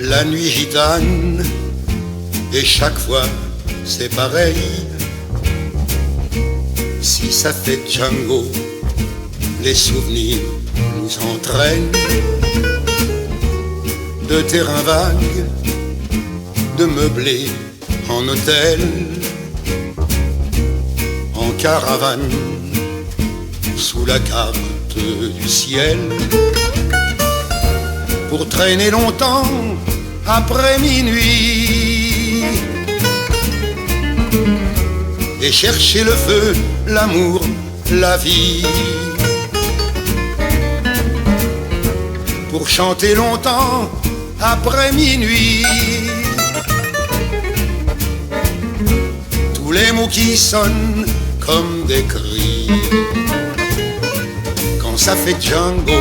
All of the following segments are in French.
la nuit gitane, et chaque fois c'est pareil. Si ça fait Django, les souvenirs nous entraînent de terrains vagues, de meublés en hôtel, en caravane, sous la carte du ciel, pour traîner longtemps après minuit et chercher le feu, l'amour, la vie, pour chanter longtemps après minuit tous les mots qui sonnent comme des cris quand ça fait Django.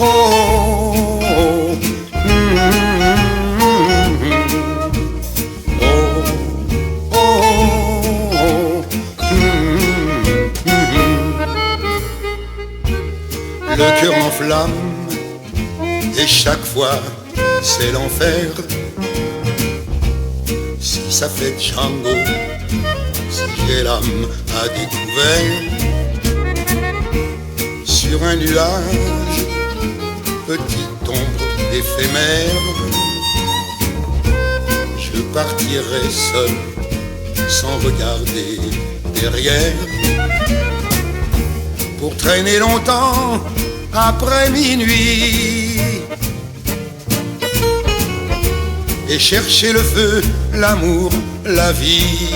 Oh, oh, oh, oh, oh, le cœur en flamme et chaque fois c'est l'enfer. Si ça fait Django, si j'ai l'âme à découvert, sur un nuage, petite ombre éphémère, je partirai seul, sans regarder derrière, pour traîner longtemps après minuit et chercher le feu, l'amour, la vie,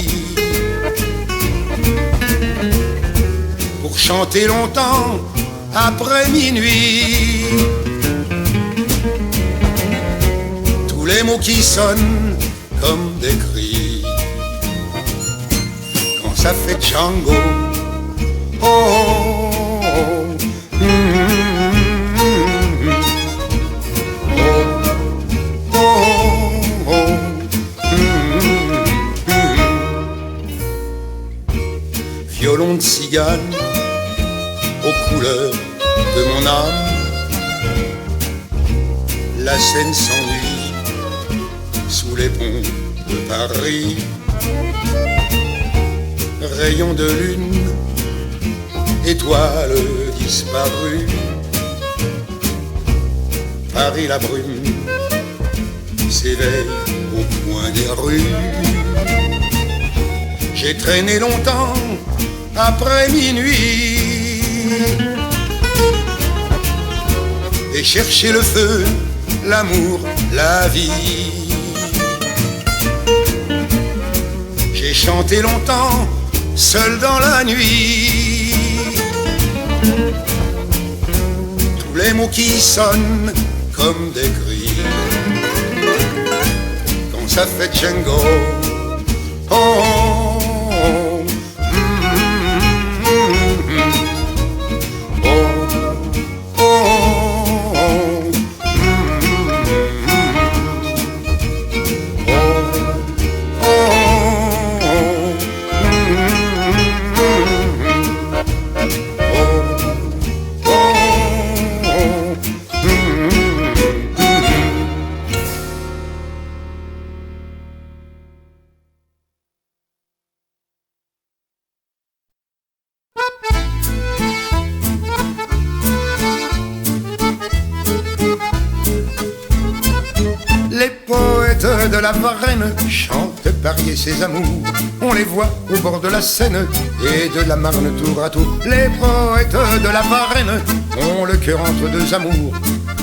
pour chanter longtemps après minuit tous les mots qui sonnent comme des cris quand ça fait Django. Oh, oh, oh, oh, oh, oh, violon de cigane aux couleurs de mon âme, la Seine s'ennuie sous les ponts de Paris, rayons de lune, étoiles disparues, Paris la brume s'éveille au coin des rues. J'ai traîné longtemps après minuit et chercher le feu, l'amour, la vie. J'ai chanté longtemps, seul dans la nuit, tous les mots qui sonnent comme des cris quand ça fait Django. Oh, oh, oh. De la Varenne chante Parier ses amours. On les voit au bord de la Seine et de la Marne tour à tour. Les poètes de la Varenne ont le cœur entre deux amours.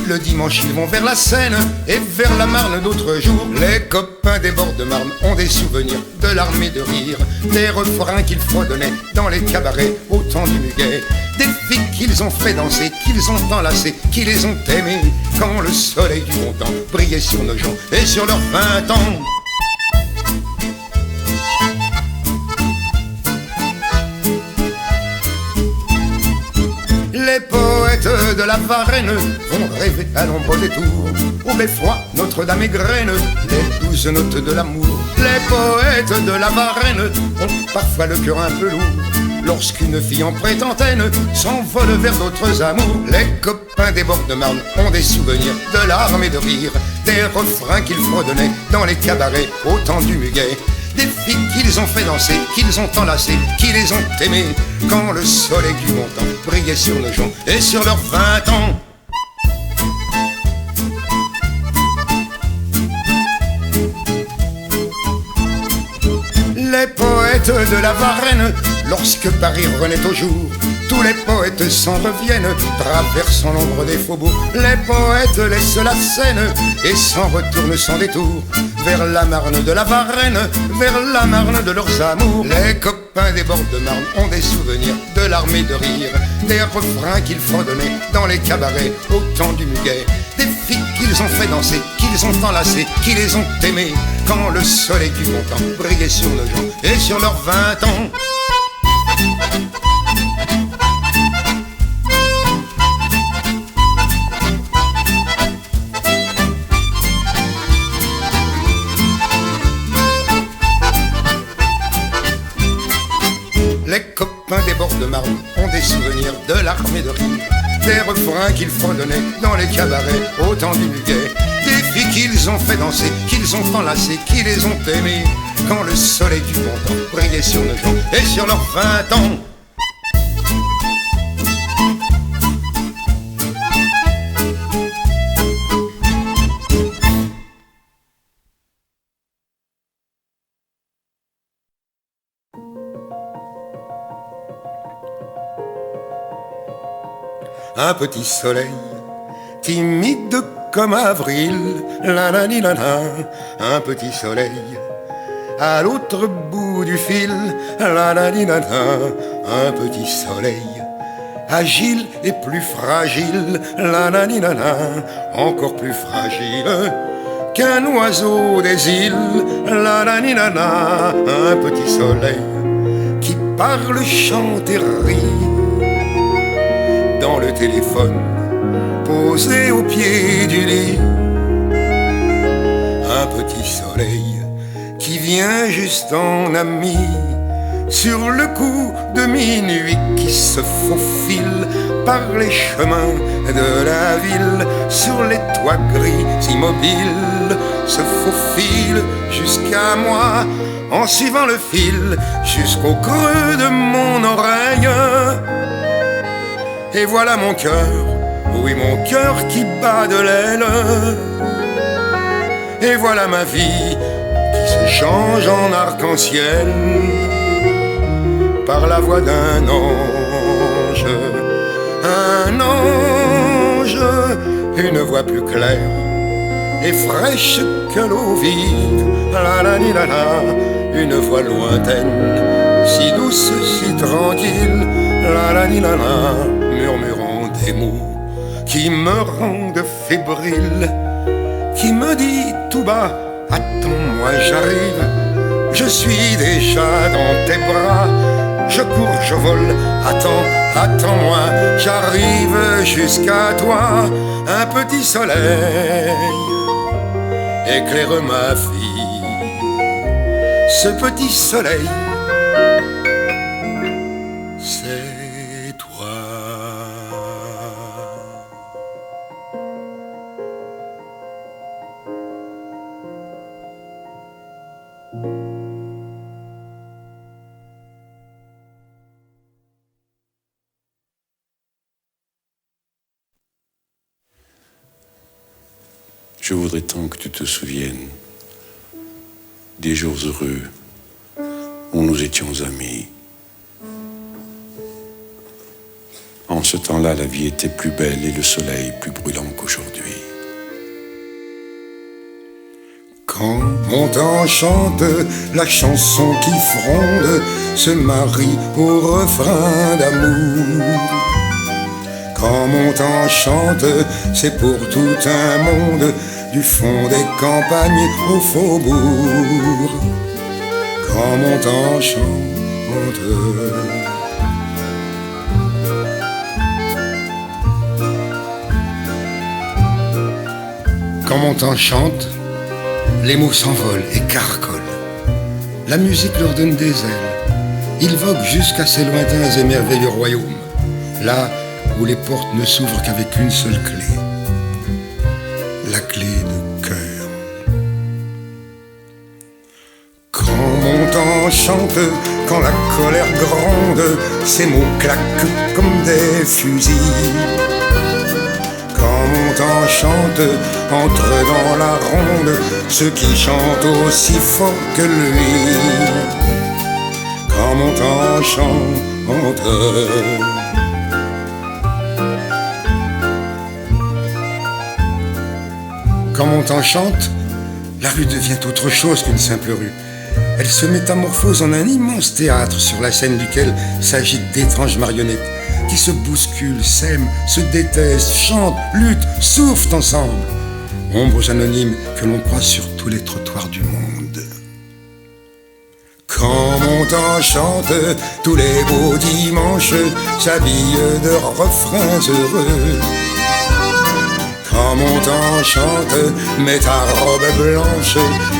Le dimanche ils vont vers la Seine et vers la Marne d'autres jours. Les copains des bords de Marne ont des souvenirs de l'armée de rire, des refrains qu'ils fredonnaient dans les cabarets au temps du muguet, des filles qu'ils ont fait danser, qu'ils ont enlacées, qui les ont aimées quand le soleil du bon temps brillait sur nos gens et sur leurs 20 ans. Les poètes de la Varenne vont rêver à l'ombre des tours, au beffroi Notre-Dame égrène les 12 notes de l'amour. Les poètes de la Varenne ont parfois le cœur un peu lourd, lorsqu'une fille en prétentaine s'envole vers d'autres amours. Les copains des bords de Marne ont des souvenirs de larmes et de rires, des refrains qu'ils fredonnaient dans les cabarets au temps du muguet, des filles qu'ils ont fait danser, qu'ils ont enlacées, qui les ont aimées quand le soleil du bon temps brillait sur nos joncs et sur leurs 20 ans. Les poètes de la Varenne, lorsque Paris renaît au jour, tous les poètes s'en reviennent, traversant l'ombre des faubourgs. Les poètes laissent la Seine et s'en retournent sans détour vers la Marne de la Varenne, vers la Marne de leurs amours. Les copains des bords de Marne ont des souvenirs de larmes et de rires, des refrains qu'ils fredonnaient dans les cabarets au temps du muguet, des filles qu'ils ont fait danser, qu'ils ont enlacées, qui les ont aimées quand le soleil du bon temps brillait sur nos gens et sur leurs 20 ans. Les copains des bords de Marne ont des souvenirs de larmes et de rires, des refrains qu'ils fredonnaient dans les cabarets au temps du muguet, des filles qu'ils ont fait danser, qu'ils ont enlacées, qui les ont aimées quand le soleil du bon temps brillait sur nos gens et sur leurs 20 ans. Un petit soleil, timide comme avril, la la ni la la. Un petit soleil, à l'autre bout du fil, la la ni la la. Un petit soleil, agile et plus fragile, la la ni la la. Encore plus fragile qu'un oiseau des îles, la la ni la la. Un petit soleil qui parle, chante et rit dans le téléphone posé au pied du lit. Un petit soleil qui vient juste en ami sur le coup de minuit, qui se faufile par les chemins de la ville, sur les toits gris immobiles, se faufile jusqu'à moi en suivant le fil jusqu'au creux de mon oreille. Et voilà mon cœur, oui mon cœur qui bat de l'aile. Et voilà ma vie qui se change en arc-en-ciel par la voix d'un ange. Un ange, une voix plus claire et fraîche que l'eau vive, la la ni la la. Une voix lointaine, si douce, si tranquille, la la ni la la, murmurant des mots qui me rendent fébrile, qui me dit tout bas, attends-moi j'arrive, je suis déjà dans tes bras, je cours, je vole, attends, attends-moi, j'arrive jusqu'à toi. Un petit soleil éclaire ma vie, ce petit soleil, c'est toi. Je voudrais tant que tu te souviennes des jours heureux où nous étions amis. En ce temps-là, la vie était plus belle et le soleil plus brûlant qu'aujourd'hui. Quand mon temps chante la chanson qui fronde, se marie au refrain d'amour. Quand mon temps chante, c'est pour tout un monde, du fond des campagnes au faubourg. Quand mon temps chante, quand mon temps chante, les mots s'envolent et caracolent. La musique leur donne des ailes Il vogue jusqu'à ces lointains et merveilleux royaumes, là où les portes ne s'ouvrent qu'avec une seule clé, la clé de cœur. Quand mon temps chante, quand la colère gronde, ces mots claquent comme des fusils. Quand mon temps chante, entre dans la ronde ceux qui chantent aussi fort que lui. Quand mon temps chante, quand mon temps chante, la rue devient autre chose qu'une simple rue. Elle se métamorphose en un immense théâtre sur la scène duquel s'agitent d'étranges marionnettes qui se bousculent, s'aiment, se détestent, chantent, luttent, souffrent ensemble. Ombres anonymes que l'on croise sur tous les trottoirs du monde. Quand mon temps chante, tous les beaux dimanches s'habillent de refrains heureux. Quand mon temps chante, mets ta robe blanche,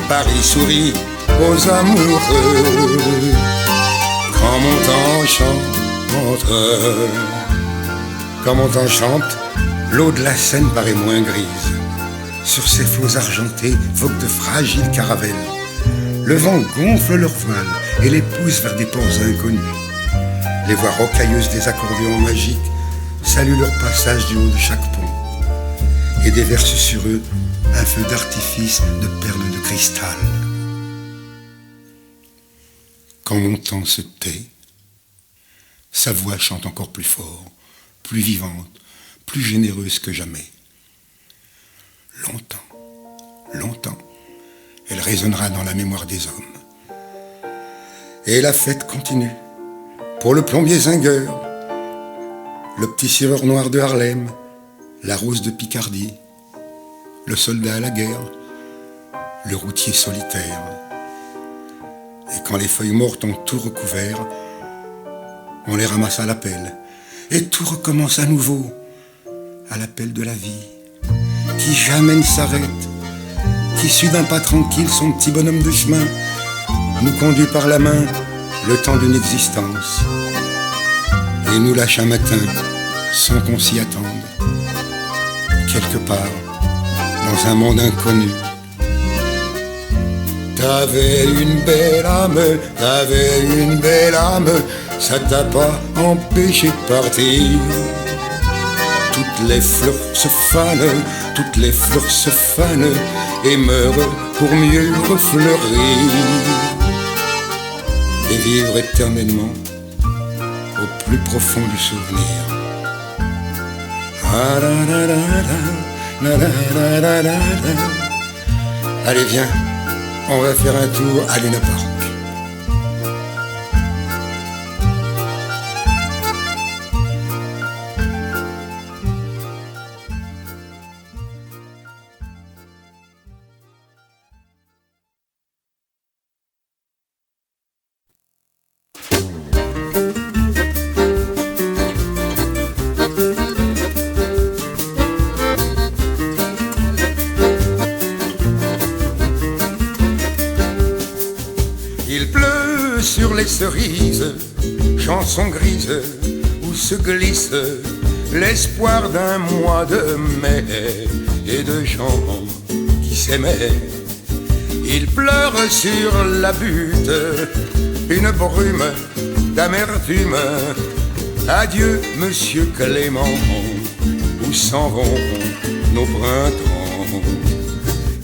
Paris sourit aux amoureux. Quand mon temps chante, quand mon temps chante, l'eau de la Seine paraît moins grise. Sur ces flots argentés voguent de fragiles caravelles. Le vent gonfle leurs voiles et les pousse vers des ports inconnus. Les voix rocailleuses des accordéons magiques saluent leur passage du haut de chaque pont et déversent sur eux un feu d'artifice de perles de cristal. Quand mon temps se tait, sa voix chante encore plus fort, plus vivante, plus généreuse que jamais. Longtemps, longtemps, elle résonnera dans la mémoire des hommes. Et la fête continue. Pour le plombier zingueur, le petit cireur noir de Harlem, la rose de Picardie, le soldat à la guerre, le routier solitaire. Et quand les feuilles mortes ont tout recouvert, on les ramasse à l'appel. Et tout recommence à nouveau, à l'appel de la vie, qui jamais ne s'arrête, qui suit d'un pas tranquille son petit bonhomme de chemin, nous conduit par la main le temps d'une existence, et nous lâche un matin sans qu'on s'y attende, quelque part dans un monde inconnu. T'avais une belle âme, t'avais une belle âme, ça t'a pas empêché de partir. Toutes les fleurs se fanent, toutes les fleurs se fanent et meurent pour mieux refleurir et vivre éternellement au plus profond du souvenir. Allez viens, on va faire un tour à Luna Park. Sur les cerises, chanson grise où se glisse l'espoir d'un mois de mai et de gens qui s'aimaient. Il pleure sur la butte une brume d'amertume. Adieu, monsieur Clément, où s'en vont nos printemps?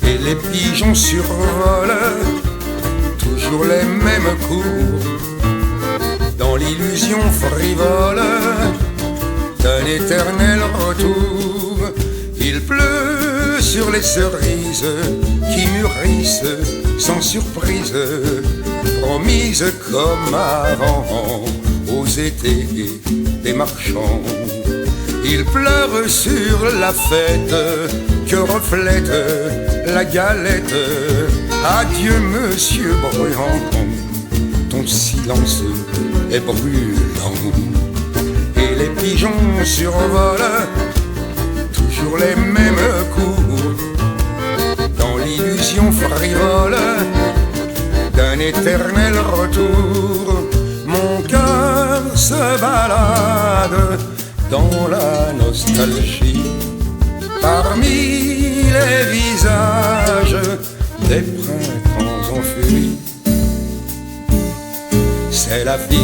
Et les pigeons survolent toujours les mêmes cours, dans l'illusion frivole d'un éternel retour. Il pleut sur les cerises qui mûrissent sans surprise, promises comme avant aux étés des marchands. Il pleure sur la fête que reflète la galette. Adieu, monsieur Bruant, ton silence est brûlant. Et les pigeons survolent toujours les mêmes cours, dans l'illusion frivole d'un éternel retour. Mon cœur se balade dans la nostalgie, parmi les visages des printemps en furie. C'est la vie.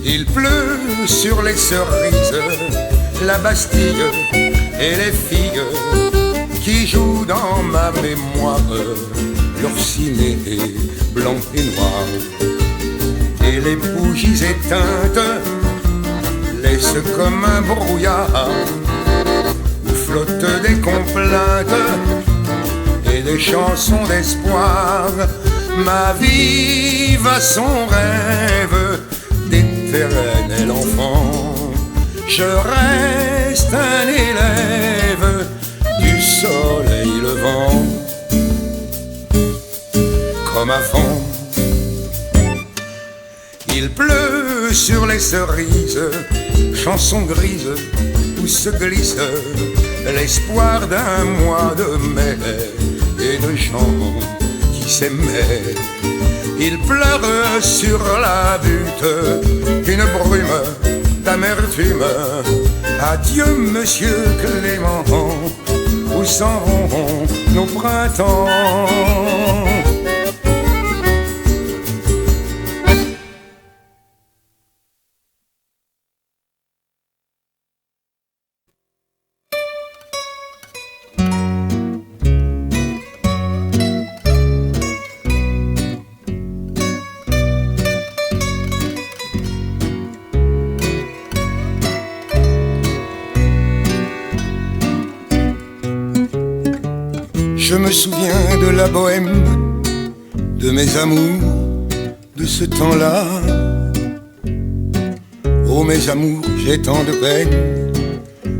Il pleut sur les cerises, la Bastille et les filles qui jouent dans ma mémoire leur ciné blanc et noir. Et les bougies éteintes laissent comme un brouillard où flottent des complaintes et des chansons d'espoir. Ma vie va son rêve d'éternel enfant. Je reste un élève du soleil levant. Comme avant, il pleut sur les cerises, chanson grise où se glisse l'espoir d'un mois de mai et de gens qui s'aimaient. Il pleure sur la butte une brume d'amertume. Adieu monsieur Clément, où s'en vont nos printemps? Je me souviens de la bohème, de mes amours, de ce temps-là. Oh mes amours, j'ai tant de peine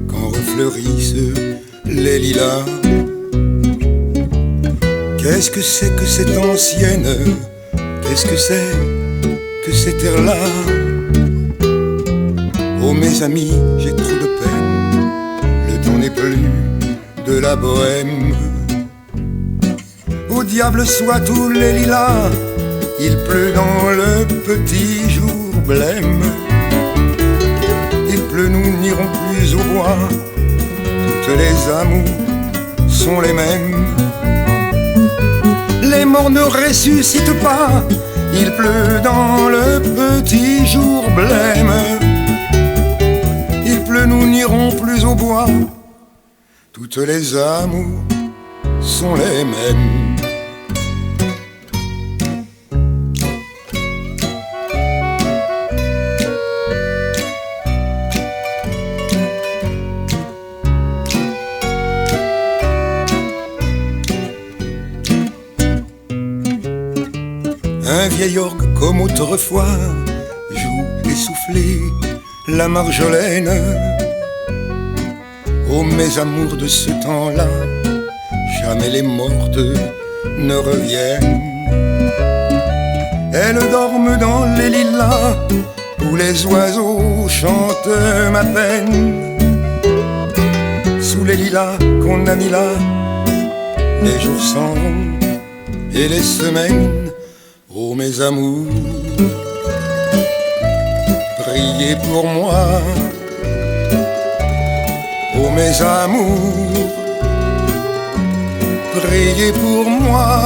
quand refleurissent les lilas. Qu'est-ce que c'est que cette ancienne? Qu'est-ce que c'est que ces terres-là? Oh mes amis, j'ai trop de peine, le temps n'est plus de la bohème. Au diable soit tous les lilas, il pleut dans le petit jour blême. Il pleut, nous n'irons plus au bois, toutes les amours sont les mêmes. Les morts ne ressuscitent pas, il pleut dans le petit jour blême. Il pleut, nous n'irons plus au bois, toutes les amours sont les mêmes. Un vieil orgue comme autrefois joue essoufflé la marjolaine. Oh mes amours de ce temps-là, jamais les mortes ne reviennent. Elles dorment dans les lilas où les oiseaux chantent ma peine. Sous les lilas qu'on a mis là, les jours s'en vont et les semaines. Oh mes amours, priez pour moi. Oh mes amours, priez pour moi.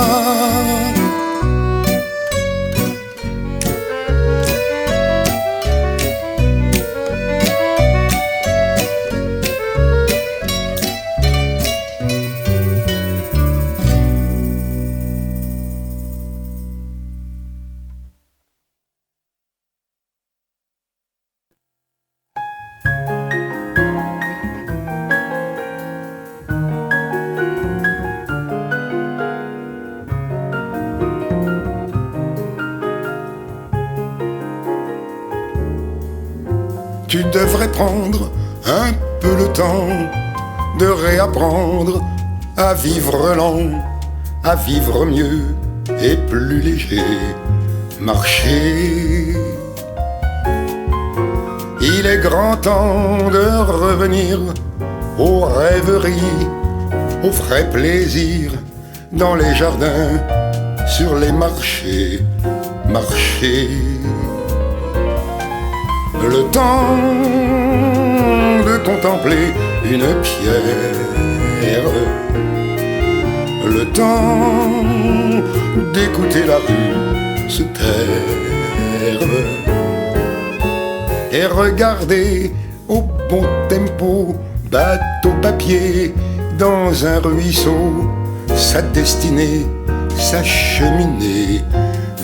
Tu devrais prendre un peu le temps de réapprendre à vivre lent, à vivre mieux et plus léger. Marcher Il est grand temps de revenir aux rêveries, aux frais plaisirs, dans les jardins, sur les marchés, marchés. Le temps de contempler une pierre, le temps d'écouter la rue se taire et regarder au bon tempo, bateau papier dans un ruisseau, sa destinée s'acheminer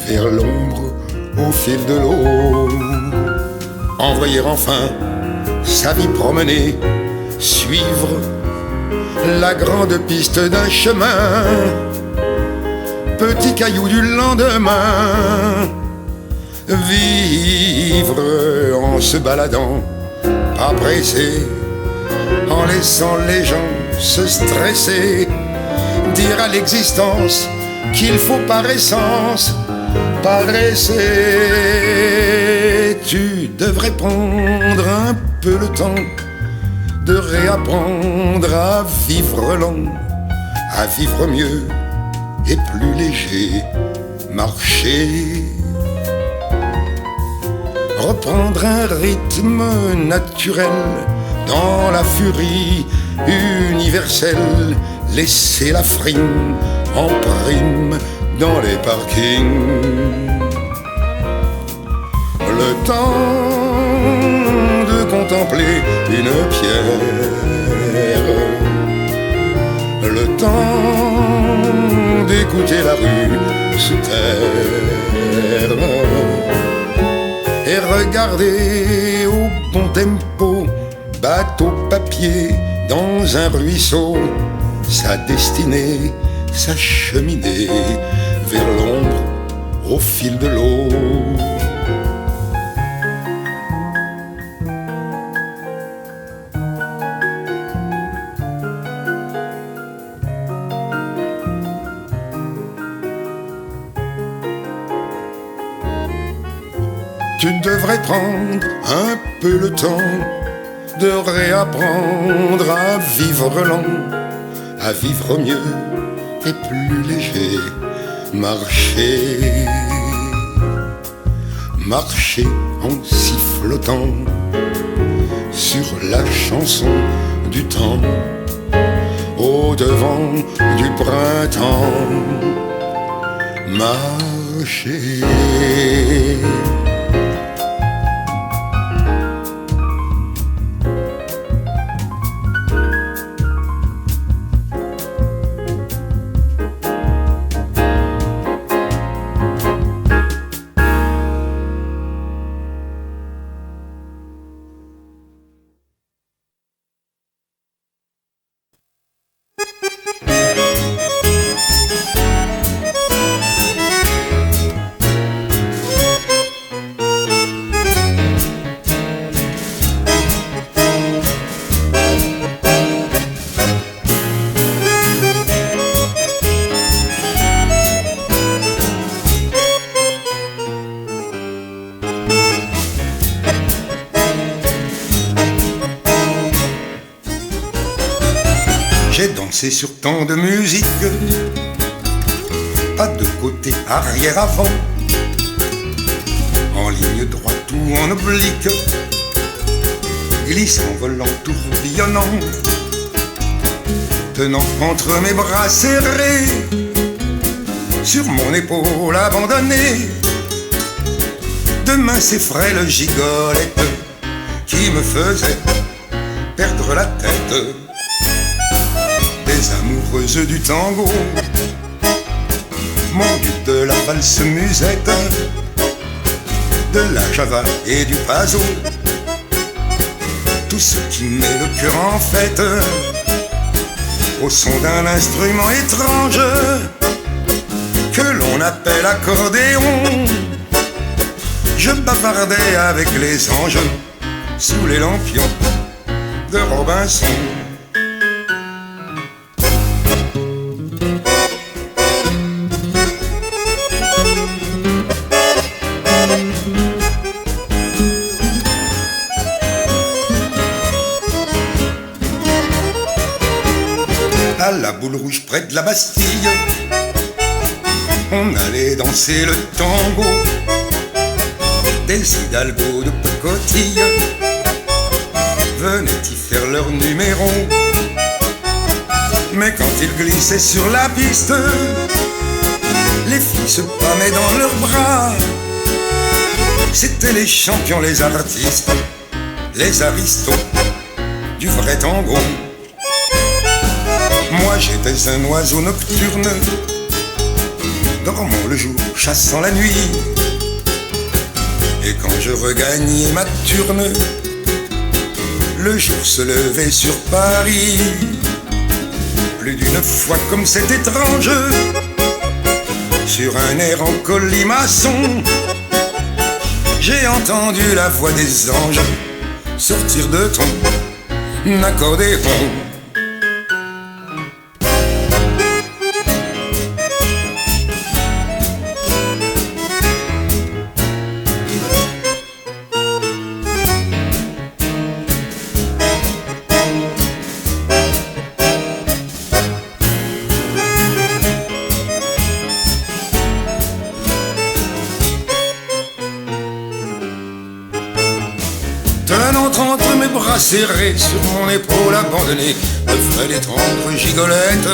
vers l'ombre au fil de l'eau. Envoyer enfin sa vie promener, suivre la grande piste d'un chemin, petit caillou du lendemain, vivre en se baladant, pas pressé, en laissant les gens se stresser, dire à l'existence qu'il faut par essence paresser. Tu devrais prendre un peu le temps de réapprendre à vivre lent, à vivre mieux et plus léger, marcher, reprendre un rythme naturel dans la furie universelle, laisser la frime en prime dans les parkings. Le temps de contempler une pierre, le temps d'écouter la rue se taire et regarder au bon tempo, bateau papier dans un ruisseau, sa destinée s'acheminer vers l'ombre au fil de l'eau. Tu devrais prendre un peu le temps de réapprendre à vivre lent, à vivre mieux et plus léger, marcher, marcher en sifflotant sur la chanson du temps, au devant du printemps, marcher. J'ai dansé sur tant de musique, pas de côté, arrière, avant, en ligne droite ou en oblique, glissant, volant, tourbillonnant, tenant entre mes bras serrés, sur mon épaule abandonnée, de minces et frêles gigolettes qui me faisaient perdre la tête. Des amoureuses du tango, mordues de la valse musette, de la java et du paso, tout ce qui met le cœur en fête, au son d'un instrument étrange que l'on appelle accordéon. Je bavardais avec les anges sous les lampions de Robinson. rouge près de la Bastille, on allait danser le tango. Des hidalgos de pacotille venaient y faire leur numéro. Mais quand ils glissaient sur la piste, les filles se pâmaient dans leurs bras. C'étaient les champions, les artistes, les aristos du vrai tango. Moi j'étais un oiseau nocturne, dormant le jour, chassant la nuit. Et quand je regagnais ma turne, le jour se levait sur Paris. Plus d'une fois comme c'est étrange, sur un air en colimaçon, j'ai entendu la voix des anges sortir de ton accordéon. Entre mes bras serrés, sur mon épaule abandonnée, de frêles et tendres gigolettes.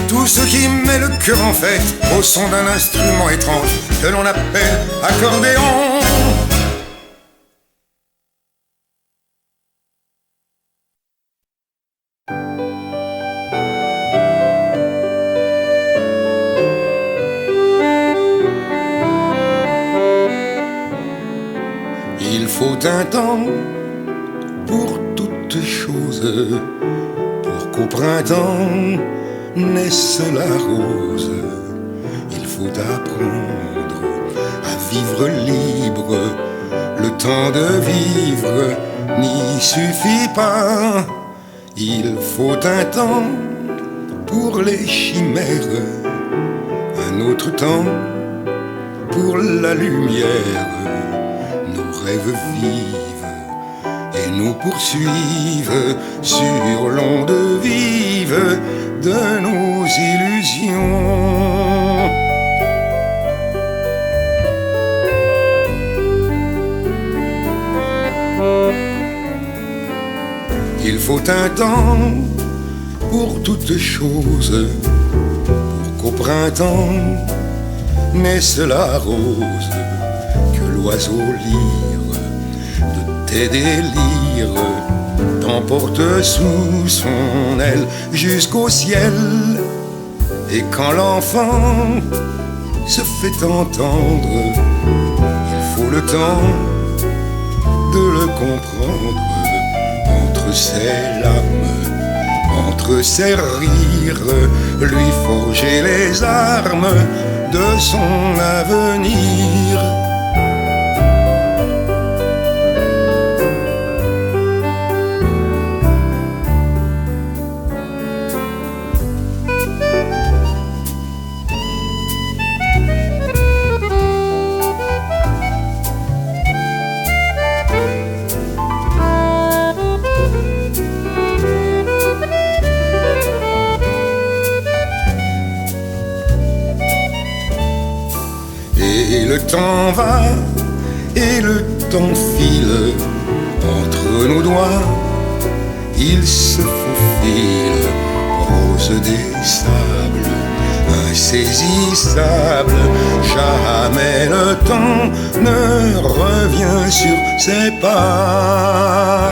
Tout ce qui met le cœur en fête au son d'un instrument étrange que l'on appelle accordéon. Il faut un temps pour toutes choses, pour qu'au printemps naisse la rose. Il faut apprendre à vivre libre, le temps de vivre n'y suffit pas. Il faut un temps pour les chimères, un autre temps pour la lumière. Nos rêves vivent et nous poursuivent sur l'onde vive de nos illusions. Il faut un temps pour toutes choses, pour qu'au printemps naisse la rose. L'oiseau lyre de tes délires t'emporte sous son aile jusqu'au ciel. Et quand l'enfant se fait entendre, il faut le temps de le comprendre. Entre ses larmes, entre ses rires, lui forger les armes de son avenir. Et le temps va, et le temps file entre nos doigts, il se faufile, rose des sables, insaisissable. Jamais le temps ne revient sur ses pas.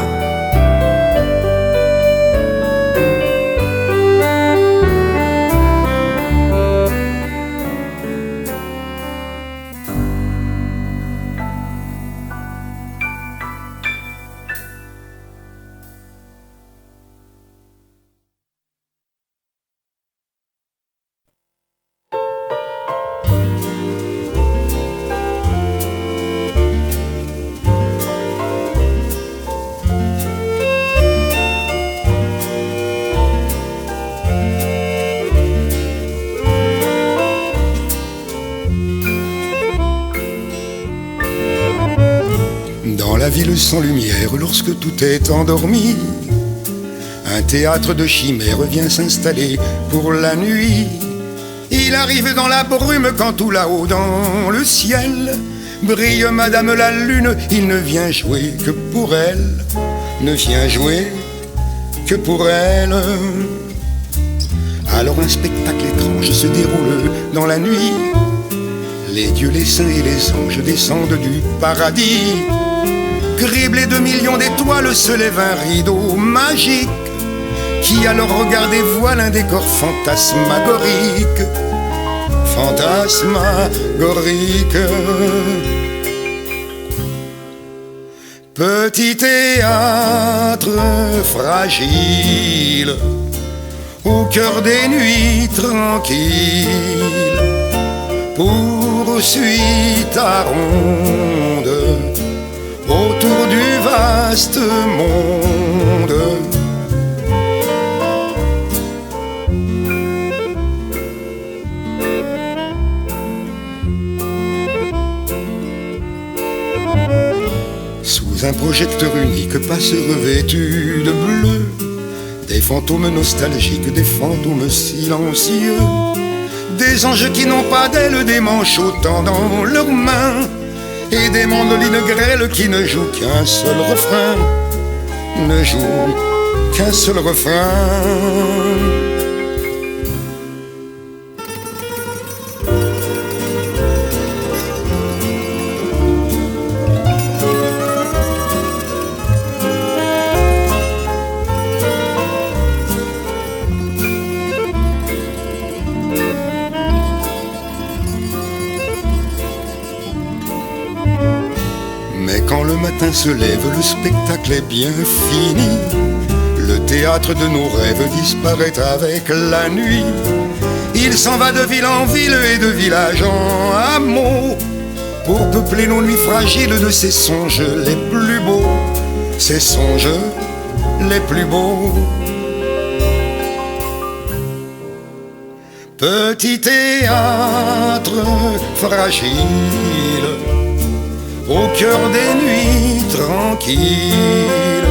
Dans la ville sans lumière, lorsque tout est endormi, Un théâtre de chimères vient s'installer pour la nuit. Il arrive dans la brume quand tout là-haut dans le ciel brille Madame la Lune. Il ne vient jouer que pour elle, ne vient jouer que pour elle. Alors un spectacle étrange se déroule dans la nuit. Les dieux, les saints et les anges descendent du paradis. Criblé de millions d'étoiles se lève un rideau magique qui à leur regard dévoile un décor fantasmagorique. Fantasmagorique. Petit théâtre fragile au cœur des nuits tranquilles, poursuis ta ronde autour du vaste monde. Sous un projecteur unique passe revêtu de bleu des fantômes nostalgiques, des fantômes silencieux, des anges qui n'ont pas d'ailes, des manchots tendant leurs mains, et des mandolines grêles qui ne jouent qu'un seul refrain, ne jouent qu'un seul refrain. Quand le matin se lève, le spectacle est bien fini. Le théâtre de nos rêves disparaît avec la nuit. Il s'en va de ville en ville et de village en hameau pour peupler nos nuits fragiles de ses songes les plus beaux, ses songes les plus beaux. Petit théâtre fragile au cœur des nuits tranquilles,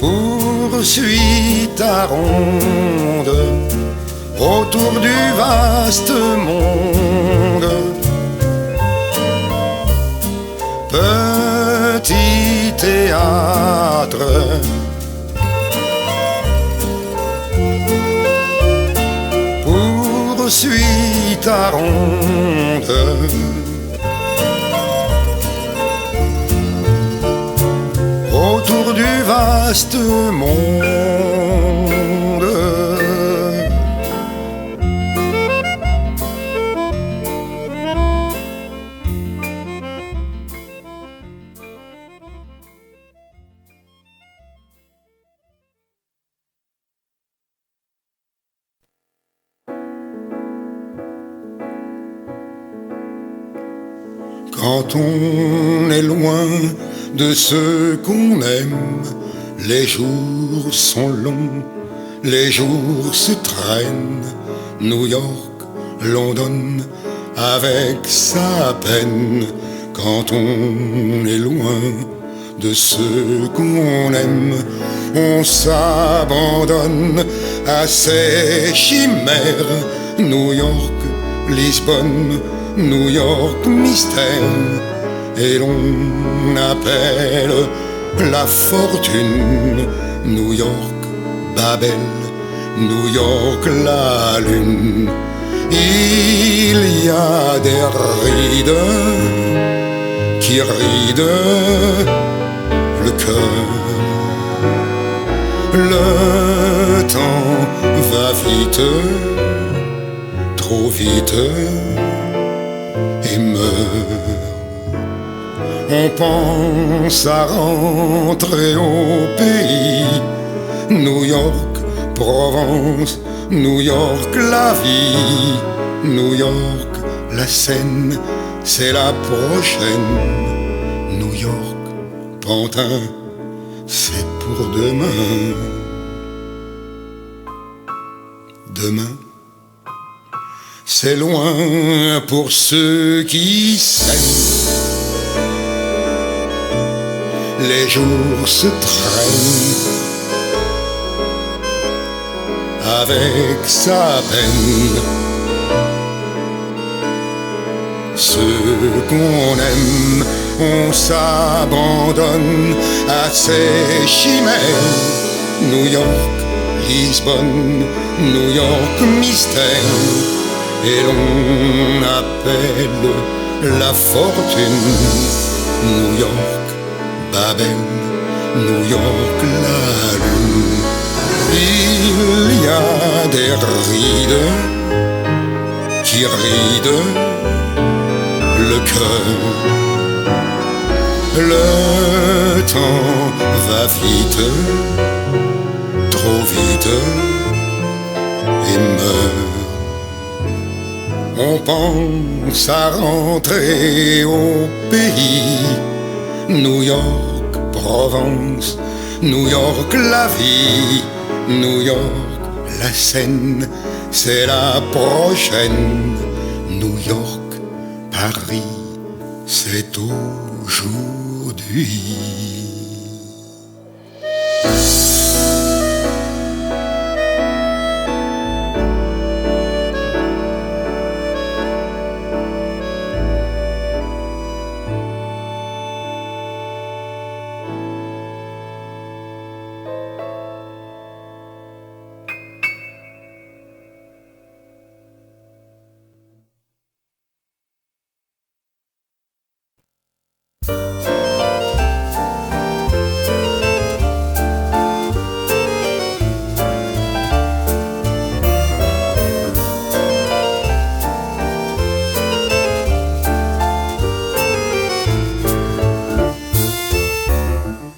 poursuis ta ronde autour du vaste monde. Petit théâtre poursuis ta ronde autour du vaste monde. Quand on est loin de ceux qu'on aime, les jours sont longs, les jours se traînent. New York, London, avec sa peine. Quand on est loin de ceux qu'on aime, on s'abandonne à ses chimères. New York, Lisbonne, New York, mystère. Et l'on appelle la fortune New York, Babel, New York, la lune. Il y a des rides qui rident le cœur. Le temps va vite, trop vite, et meurt. On pense à rentrer au pays. New York, Provence, New York, la vie. New York, la scène, c'est la prochaine. New York, Pantin, c'est pour demain. Demain, c'est loin pour ceux qui s'aiment. Les jours se traînent, avec sa peine. Ceux qu'on aime, on s'abandonne à ces chimères. New York, Lisbonne, New York, mystère. Et l'on appelle la fortune New York, Babel, New York, la lune. Il y a des rides qui rident le cœur. Le temps va vite, trop vite, et meurt. On pense à rentrer au pays. New York, Provence, New York, la vie. New York, la scène, c'est la prochaine. New York, Paris, c'est aujourd'hui.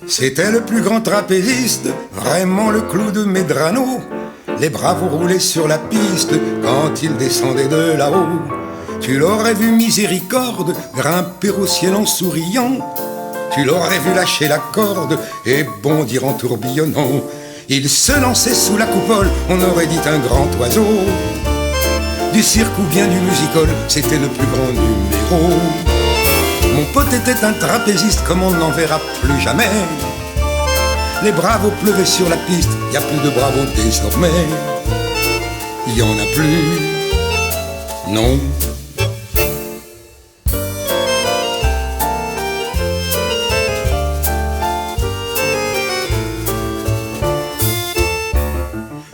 C'était le plus grand trapéziste, vraiment le clou de Medrano. Les bravos roulaient sur la piste quand il descendait de là-haut. Tu l'aurais vu miséricorde grimper au ciel en souriant. Tu l'aurais vu lâcher la corde et bondir en tourbillonnant. Il se lançait sous la coupole, on aurait dit un grand oiseau. Du cirque ou bien du musical, c'était le plus grand numéro. Mon pote était un trapéziste comme on n'en verra plus jamais. Les bravos pleuvaient sur la piste, y a plus de bravos désormais. Y en a plus, non.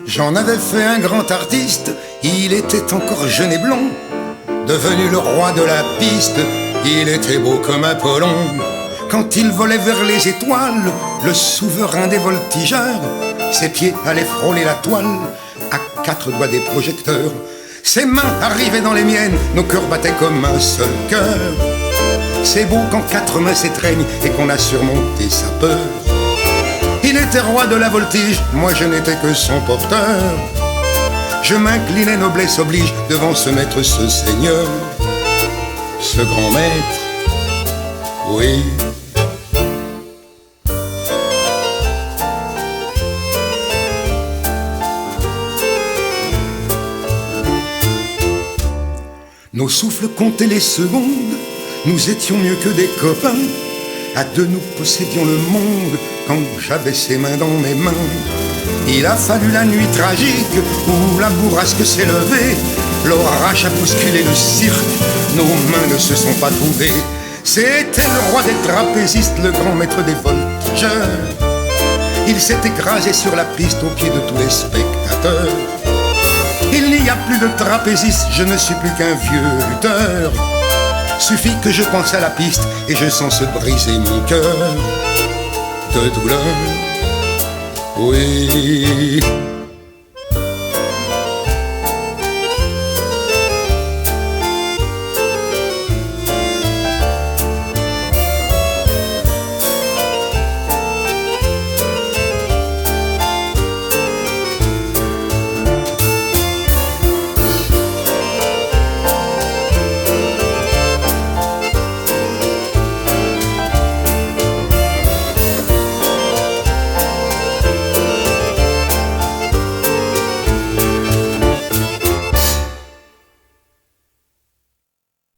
J'en avais fait un grand artiste, il était encore jeune et blond. Devenu le roi de la piste, il était beau comme Apollon. Quand il volait vers les étoiles, le souverain des voltigeurs, ses pieds allaient frôler la toile, à 4 doigts des projecteurs. Ses mains arrivaient dans les miennes, nos cœurs battaient comme un seul cœur. C'est beau quand 4 mains s'étreignent et qu'on a surmonté sa peur. Il était roi de la voltige, moi je n'étais que son porteur. Je m'inclinais, noblesse oblige, devant ce maître, ce seigneur, ce grand maître, oui. Nos souffles comptaient les secondes, nous étions mieux que des copains. À deux nous possédions le monde quand j'avais ses mains dans mes mains. Il a fallu la nuit tragique où la bourrasque s'est levée. L'orage a bousculé le cirque, nos mains ne se sont pas trouvées. C'était le roi des trapézistes, le grand maître des voltigeurs. Il s'est écrasé sur la piste aux pieds de tous les spectateurs. Il n'y a plus de trapézistes, je ne suis plus qu'un vieux lutteur. Suffit que je pense à la piste et je sens se briser mon cœur de douleur, oui.